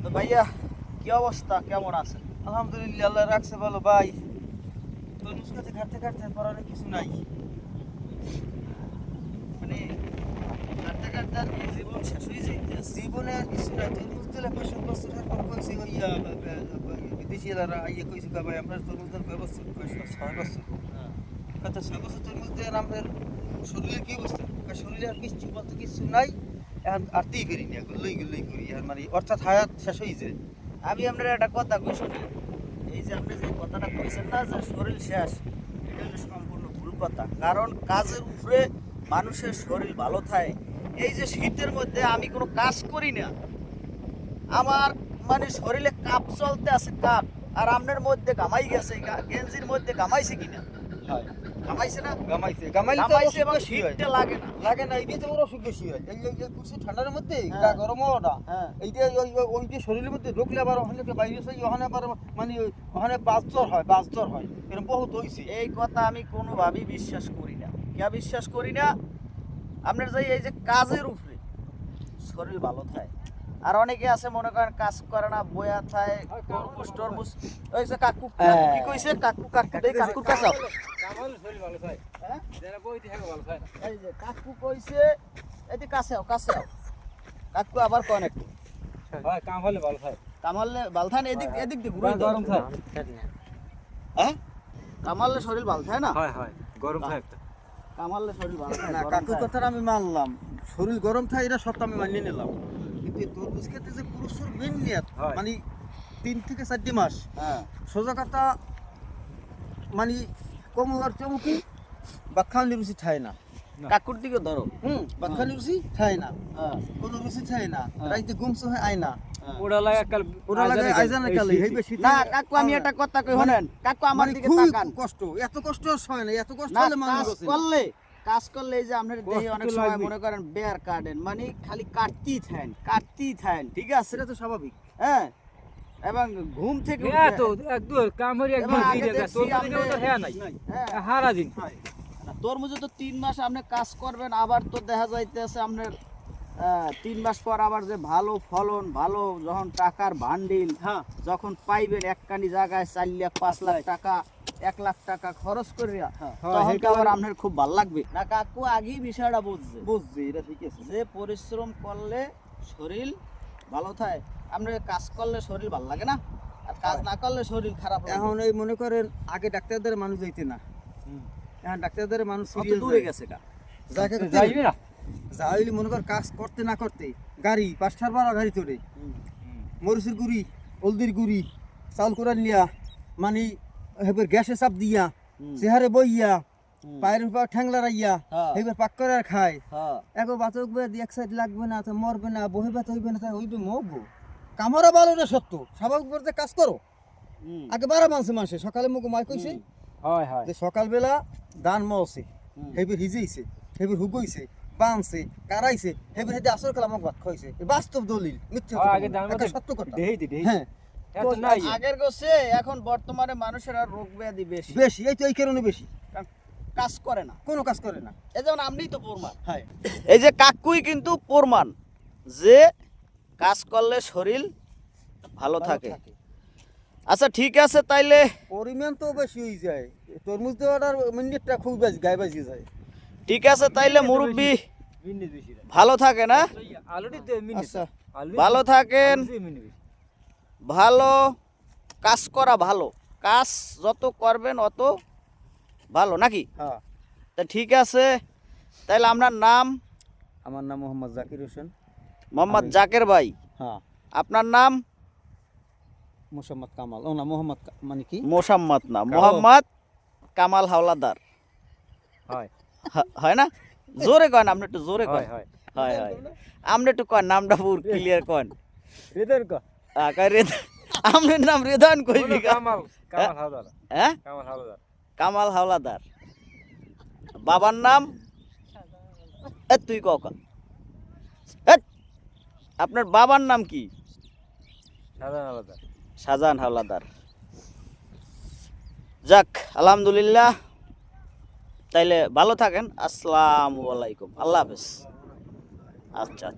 তো ভাইয়া কি অবস্থা, কেমন আছেন? আলহামদুলিল্লাহ, আল্লাহ রাখছে ভালো ভাই। তরমুজ খাতে খাটতে খাটতে পড়ানো কিছু নাই, মানে খাটতে খাটতে আর কি জীবন শেষ হয়ে যাইতেছে। জীবনে আর কিছু নাই। তরমুজ দিলে 5-7 বছর পর কইছি হইয়া বিদেশি এলারা আইয়া কইছি ভাই আপনার তরমুজ দেন কয় বছর? 6 বছর। আচ্ছা 6 বছর তরমুজ দেন আপনার শরীরের কি অবস্থা? শরীরে আর কিছু বলতে কিছু নাই, এখন আরতেই করি না, গুল্লই গুল্লই করি এখন, মানে অর্থাৎ হায়াত শেষ হয়ে যায়। আমি আপনার একটা কথা কই শুনুন। এই যে আপনি যে কথাটা কইছেন না যে শরীর শেষ, এটা হলো সম্পূর্ণ ভুল কথা। কারণ কাজের উপরে মানুষের শরীর ভালো থাকে। এই যে শীতের মধ্যে আমি কোনো কাজ করি না, আমার মানে শরীরে কাপ চলতে আছে, কাপ। আর আপনার মধ্যে গামাই গেছে, গেঞ্জির মধ্যে গামাইছে কিনা? হয়, গামাইছে না? গামাইছে গামাইলে তো গামাইছে এবং অসুখ বেশি হয়। শীতটা লাগে না। লাগে না, এই তো ওর অসুখ বেশি হয়। এই যে কুরসি ঠান্ডার মধ্যে হ্যাঁ। গরম হওয়াটা, হ্যাঁ। এই যে ওই যে শরীরের মধ্যে ঢুকলে আবার ওখানে বাইরে সেই ওখানে আবার মানে ওখানে বাজ্জর হয় এরকম বহুত হয়েছে। এই কথা আমি কোনোভাবেই বিশ্বাস করি না। কে বিশ্বাস করি না? আপনার যে এই যে কাজের উপরে শরীর ভালো থাকে। আর অনেকে আছে মনে করেন কাজ করে না, বয়া থাকে, তরমুজ টরমুজ। ওই যে কাকু কি কইছে, কাকু কাকুর কাছে যাও। হ্যাঁ? এই যে কাকু কইছে, এই যে কাছে আও। কাকু আবার কোন একটু কামালে ভালো থাকে না, এদিক দিয়ে ঘুরে গরম থাকে। হ্যাঁ, কামালে শরীর ভালো থাকে না? গরম থাকে। কামালে শরীর ভালো থাকে না, গরম কাকুর থাকে। কথাটা আমি মানলাম, শরীর গরম থাকে এটা সত্য আমি মানিয়ে নিলাম। কিন্তু এই তরমুজ খেতে যে পুরুষের মেন নিয়ত, হয়। মানে 3 থেকে 4 মাস হ্যাঁ, সোজা কথা, মানে কমলার চমকি বাখানি রুচি থাকে না। কাকুর দিকে ধরো। বাখানি রুচি থাকে না, হ্যাঁ, কোনো রুচি থাকে না, হ্যাঁ। রাইতে ঘুমছে হয় আয় না, হ্যাঁ। ওরা লাগে আইজানে কালে এই বেশি না কাকু, আমি একটা কথা কই শুনেন। কাকু আমার মানে দিকে খুব তাকান। কষ্ট, এত কষ্ট হয় না, এত কষ্ট না, হলে মানুষ আছে না। কাজ করলে এই যে আপনার দেহে অনেক কষ্ট সময় লাগবে। মনে করেন বেয়ার কাটেন, মানে খালি কাটতেই থাকেন, ঠিক আছে? সেটা তো স্বাভাবিক। হ্যাঁ, এবং ঘুম থেকে উঠে- এবং আগে দেখছি আপনি- হ্যাঁ, হয়। না, তরমুজে তো 3 মাস আপনি কাজ করবেন, আবার তো দেখা যাইতেছে আপনার 3 মাস পর আবার যে ভালো ফলন, ভালো যখন টাকার বান্ডিল হ্যাঁ, যখন পাইবেন, একখানি জায়গায় 4 লাখ 5 লাখ টাকা, 1 লাখ টাকা খরচ করে, হ্যাঁ। তখন তো আবার আপনার খুব ভালো লাগবে না। কাকু আগেই বিষয়টা বুঝছে বুঝছি, এটা ঠিক আছে। যে পরিশ্রম করলে শরীর ভালো থাকে। আপনি কাজ করলে শরীর ভালো লাগে না, আর কাজ না করলে শরীর খারাপ লাগে। এখন এই মনে করেন আগে ডাক্তারদের মানুষ যাইতে না, এখন ডাক্তারদের মানুষ কত সিরিয়াস দূরে গেছে কা? যাইলে মনে কর কাজ করতে না করতে গাড়ি 5টার বারা গাড়ি তোরে, মরিচের গুড়ি, হলদির গুড়ি, চাউল কোরান লিয়া, মানে এবার গ্যাসে চাপ দিয়া, চেহারে বইয়া, পায়ের উপর ঠ্যাংলা রাইয়া, হ্যাঁ। এবার পাক করে আর খায়। হ্যাঁ, এগো বাতক এক সাইড লাগবে না, তো মরবে না, বহে বাত হইবে না, হইবে মরবো। কামড়া ভালো না সত্য, স্বাভাবিক বলতে কাজ করো। আগে 12 মাসে সকালে মুখ মাই কইছে যে সকালবেলা ধান মলছে, হেবির হিজেইছে, হেবির হুগইছে, বানছে, কারাইছে, হেবির হেতে আসর কালা মুখ ভাত খাইছে। এ বাস্তব দলিল, মিথ্যা কথা বলবো না, এটা সত্য কথা। হ্যাঁ, আগের গোছে এখন বর্তমানে মানুষের আর রোগ ব্যাধি বেশি, বেশি, এই তো এই কারণে বেশি, কাজ করে না। কোনো কাজ করে না। এই যেমন আপনিই তো প্রমাণ। হ্যাঁ, এই যে কাকুই কিন্তু প্রমাণ যে কাজ করলে শরীর ভালো থাকে। আচ্ছা ঠিক আছে, তাইলে পরিমাণ তো বেশি হয়ে যায়, তরমুজ দেওয়াটার মিনিটটা খুব বেশি গায়ে বাজি যায়। ঠিক আছে, তাইলে মুরব্বি ভালো থাকে না, আচ্ছা, ভালো থাকেন, ভালো কাজ করা ভালো, কাজ যত করবেন অত ভালো নাকি? হ্যাঁ। তা ঠিক আছে, তাইলে আপনার নাম? আমার নাম মোহাম্মদ জাকির হোসেন। মোহাম্মদ জাকের ভাই। হ্যাঁ, আপনার নাম? মোহাম্মদ কামাল। ও না, মোহাম্মদ মানে কি? মোসাম্মদ না, মোহাম্মদ কামাল হাওলাদার। হয় না? জোরে কন, আপনি একটু জোরে কন। হয়। আপনি একটু কন, নামটা পুরো ক্লিয়ার কন। আপনার নাম রেদান কইবি? হ্যাঁ, কামাল হাওলাদার। বাবার নাম? তুই কা আপনার বাবার নাম কি? শাহজাহান হাওলাদার। যাক, আলহামদুলিল্লাহ, তাইলে ভালো থাকেন। আসসালামু আলাইকুম, আল্লাহ হাফেজ। আচ্ছা।